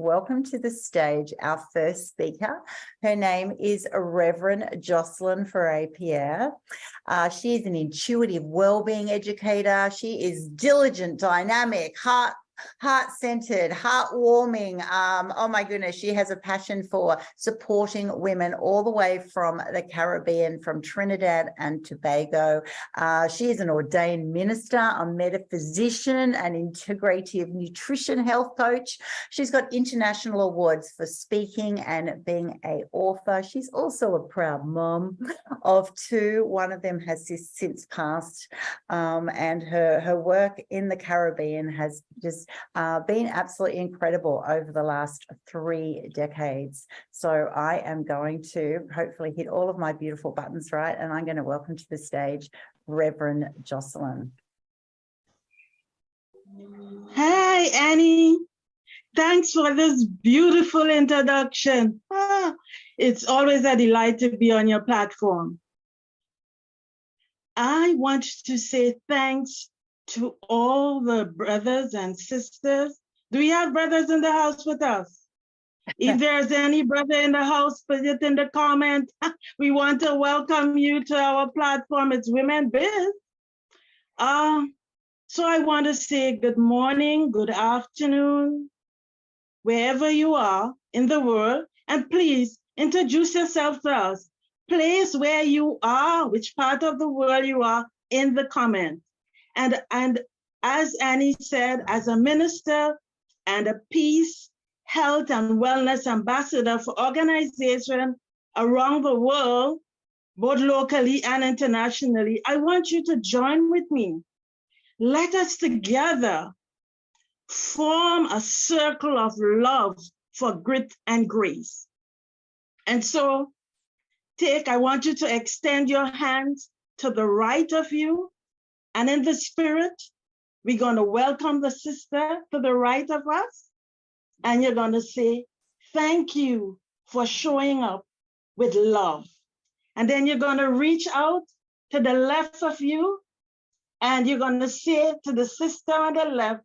welcome to the stage our first speaker. Her name is Reverend Joslyn Farray Pierre. She is an intuitive wellbeing educator. She is diligent, dynamic, heart-centered, heartwarming. Oh my goodness, she has a passion for supporting women all the way from the Caribbean, from Trinidad and Tobago. She is an ordained minister, a metaphysician, an integrative nutrition health coach. She's got international awards for speaking and being an author. She's also a proud mom of two. One of them has since passed, and her work in the Caribbean has just been absolutely incredible over the last 3 decades. So I am going to hopefully hit all of my beautiful buttons right, and I'm going to welcome to the stage Reverend Joslyn. Hi, Annie. Thanks for this beautiful introduction. It's always a delight to be on your platform. I want to say thanks to all the brothers and sisters. Do we have brothers in the house with us? If there's any brother in the house, put it in the comment. We want to welcome you to our platform. It's Women Biz. So I want to say good morning, good afternoon, wherever you are in the world. And please introduce yourself to us. Place where you are, which part of the world you are, in the comment. And as Annie said, as a minister and a peace, health, and wellness ambassador for organizations around the world, both locally and internationally, I want you to join with me. Let us together form a circle of love for grit and grace. And so I want you to extend your hands to the right of you. And in the spirit, we're going to welcome the sister to the right of us. And you're going to say, thank you for showing up with love. And then you're going to reach out to the left of you. And you're going to say to the sister on the left,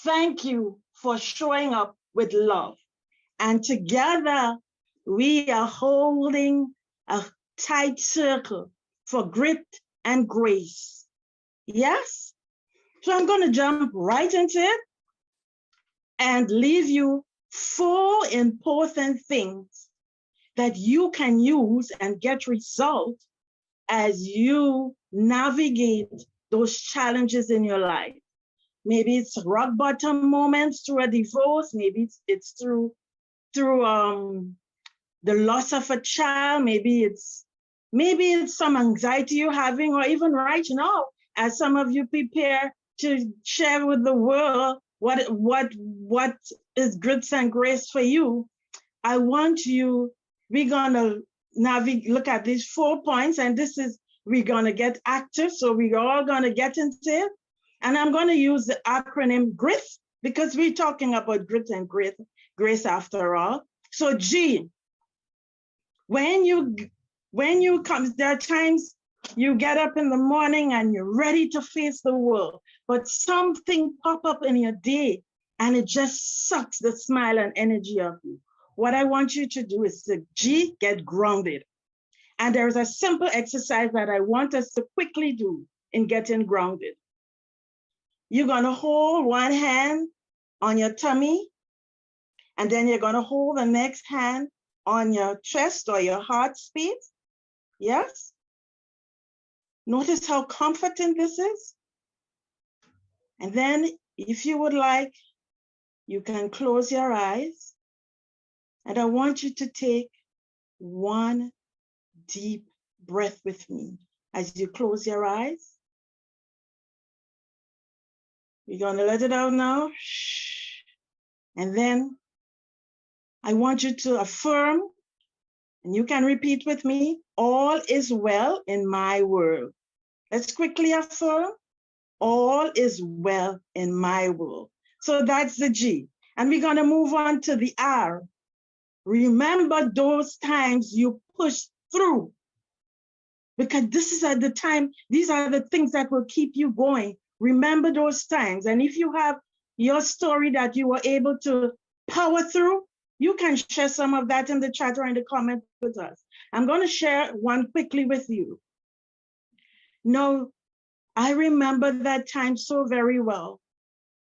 thank you for showing up with love. And together, we are holding a tight circle for grit and grace. Yes? So I'm going to jump right into it and leave you 4 important things that you can use and get results as you navigate those challenges in your life. Maybe it's rock bottom moments through a divorce. Maybe it's through the loss of a child. Maybe it's some anxiety you're having, or even right now, as some of you prepare to share with the world what is grits and grace for you. I want you, we're gonna look at these 4 points, and we're gonna get active, so we're all gonna get into it. And I'm gonna use the acronym GRIT, because we're talking about grit and grace after all. So G, when you come, there are times you get up in the morning and you're ready to face the world, but something pop up in your day and it just sucks the smile and energy of you. What I want you to do is to G, get grounded. And there's a simple exercise that I want us to quickly do in getting grounded. You're gonna hold one hand on your tummy, and then you're gonna hold the next hand on your chest or your heart space. Yes? Notice how comforting this is. And then if you would like, you can close your eyes. And I want you to take one deep breath with me as you close your eyes. You're gonna let it out now. Shh. And then I want you to affirm, and you can repeat with me, all is well in my world. Let's quickly affirm, all is well in my world. So that's the G. And we're gonna move on to the R. Remember those times you pushed through, because these are the things that will keep you going. Remember those times. And if you have your story that you were able to power through? You can share some of that in the chat or in the comment with us. I'm going to share one quickly with you. No, I remember that time so very well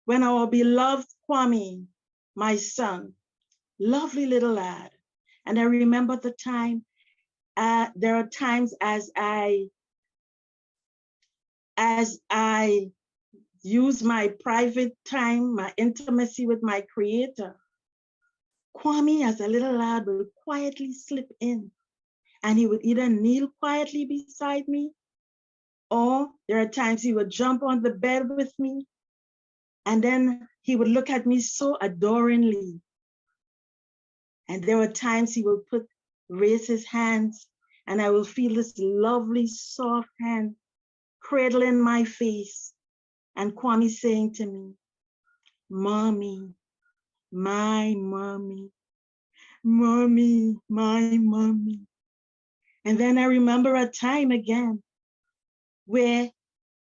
when our beloved Kwame, my son, lovely little lad, and I remember the time, there are times as I use my private time, my intimacy with my Creator, Kwame as a little lad would quietly slip in, and he would either kneel quietly beside me, or there are times he would jump on the bed with me, and then he would look at me so adoringly. And there were times he would raise his hands, and I will feel this lovely, soft hand cradling my face, and Kwame saying to me, "Mommy, my mommy, mommy, my mommy." And then I remember a time again where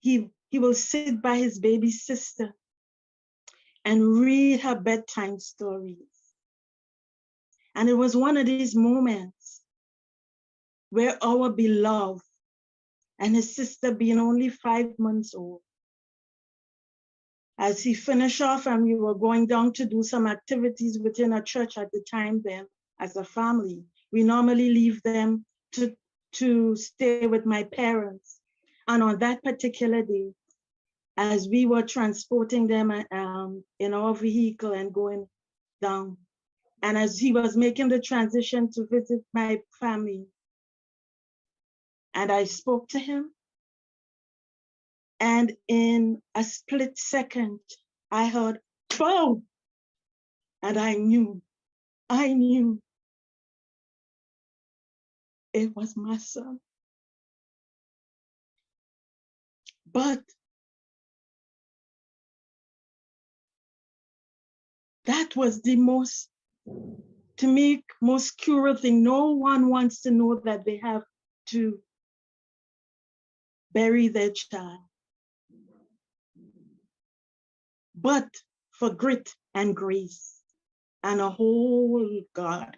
he will sit by his baby sister and read her bedtime stories. And it was one of these moments where our beloved, and his sister being only 5 months old, as he finished off and we were going down to do some activities within a church at the time then, as a family, we normally leave them to stay with my parents. And on that particular day, as we were transporting them in our vehicle and going down, and as he was making the transition to visit my family, and I spoke to him, and in a split second, I heard, "Boom!" And I knew it was my son. But that was the most, to me, most cruel thing. No one wants to know that they have to bury their child. But for grit and grace and a whole God,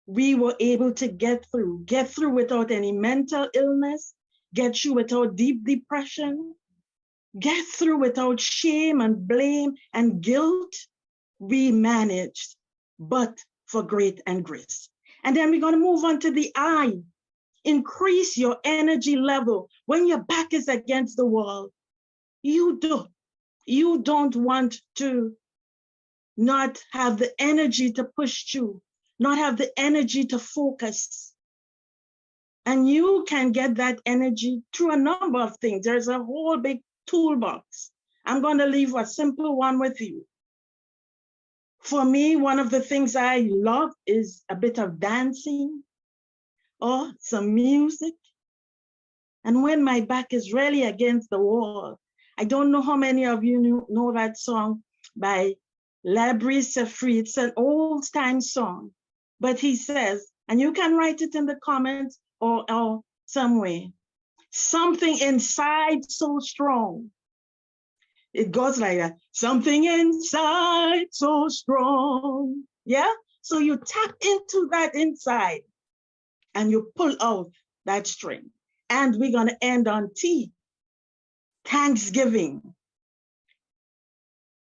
we were able to get through without any mental illness, get through without deep depression, get through without shame and blame and guilt. We managed, but for grit and grace. And then we're going to move on to the I. Increase your energy level. When your back is against the wall, you don't want to not have the energy to push through, not have the energy to focus. And you can get that energy through a number of things. There's a whole big toolbox. I'm going to leave a simple one with you. For me, one of the things I love is a bit of dancing or some music. And when my back is really against the wall, I don't know how many of you know that song by Labri Sefri. It's an old time song, but he says, and you can write it in the comments or somewhere, something inside so strong. It goes like that, something inside so strong. Yeah, so you tap into that inside and you pull out that string. And we're going to end on T, Thanksgiving.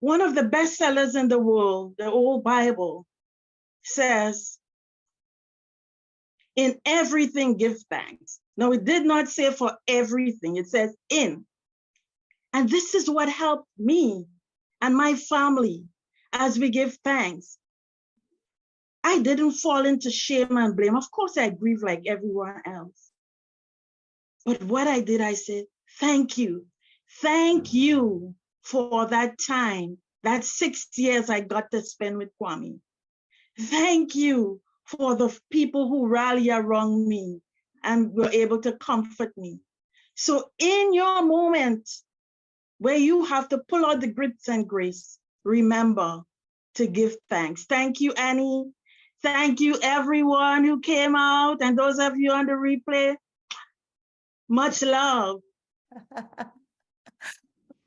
One of the best sellers in the world, the old Bible, says, in everything give thanks. No, it did not say for everything. It says in. And this is what helped me and my family as we give thanks. I didn't fall into shame and blame. Of course, I grieve like everyone else. But what I did, I said, thank you. Thank you for that time, that 6 years I got to spend with Kwame. Thank you for the people who rally around me and were able to comfort me. So in your moment where you have to pull out the grits and grace, remember to give thanks. Thank you, Annie. Thank you, everyone who came out, and those of you on the replay. Much love.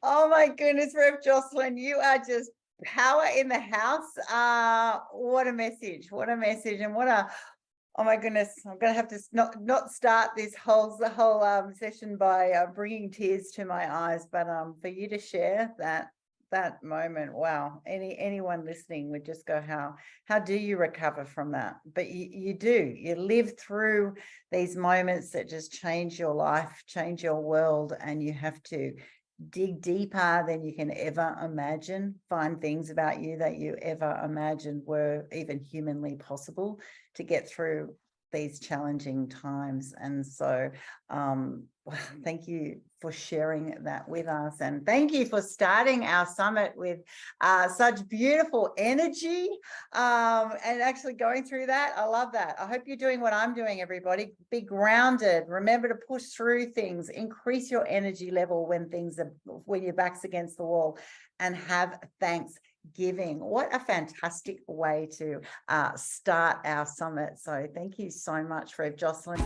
Oh my goodness, Rev Joslyn, you are just power in the house. What a message. What a message. And what a, oh my goodness, I'm going to have to not start the whole session by bringing tears to my eyes, but for you to share that moment, wow, anyone listening would just go, how do you recover from that? But you do. You live through these moments that just change your life, change your world, and you have to dig deeper than you can ever imagine, find things about you that you ever imagined were even humanly possible to get through these challenging times. And so thank you for sharing that with us, and thank you for starting our summit with such beautiful energy and actually going through that. I love that. I hope you're doing what I'm doing, everybody. Be grounded, remember to push through things, increase your energy level when your back's against the wall, and have thanksgiving. What a fantastic way to start our summit. So thank you so much, Rev Joslyn.